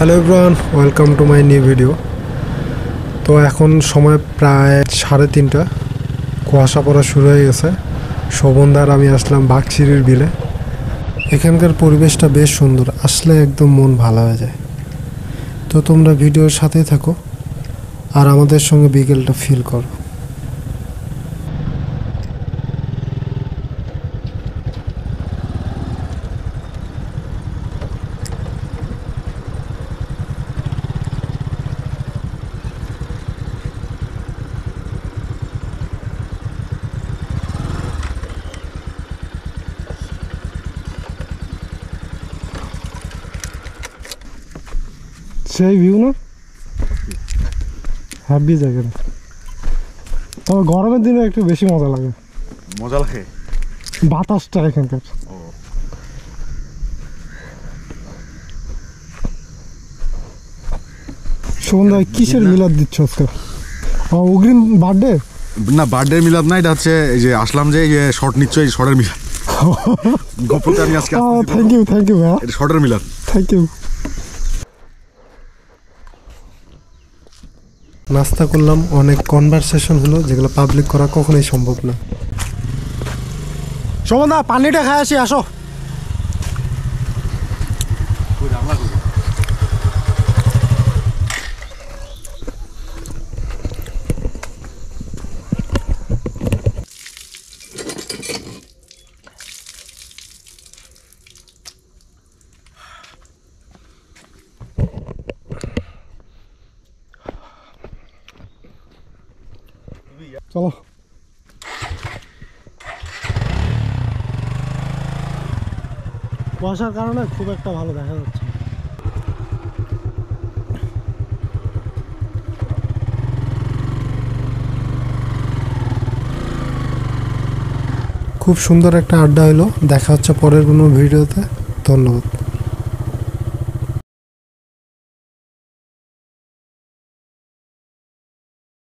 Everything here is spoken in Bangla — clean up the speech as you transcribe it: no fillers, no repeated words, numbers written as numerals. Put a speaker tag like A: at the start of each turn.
A: Hello everyone, welcome to my new video. তো এখন সময় প্রায় 3:30, কুয়াশা পড়া শুরু হয়ে গেছে। শোভনদার আমি আসলাম বাঘশিরির বিলে। এখানকার পরিবেশটা বেশ সুন্দর, আসলে একদম মন ভালো হয়ে যায়। তো তোমরা ভিডিওর সাথেই থাকো আর আমাদের সঙ্গে বিকেলটা ফিল করো। সেই ভিউ না, হ্যাপি জায়গা। তবে গরমের দিনে একটু বেশি মজা লাগে। বাতাসটা এখানকার। সুন্দর। কিসের মিলাদ দিচ্ছ আজকে? অগ্রিম বার্থডে
B: না, বার্থডে মিলাদ না, এটা হচ্ছে এই যে আসলাম যে শর্ট নিচ্ছ, এই শর্টের মিলাদ। গোপ্রোতে আমি আজকে
A: থ্যাংক ইউ ভাইয়া,
B: এটা শর্টের মিলাদ।
A: Thank you. নাস্তা করলাম, অনেক কনভারসেশন হলো যেগুলো পাবলিক করা কখনোই সম্ভব না। শোভনদা, পানিটা খাই আসি, আসো। চলো। কুয়াশার কারণে খুব একটা ভালো দেখা যাচ্ছে। খুব সুন্দর একটা আড্ডা হলো। দেখা হচ্ছে পরের কোনো ভিডিওতে। ধন্যবাদ।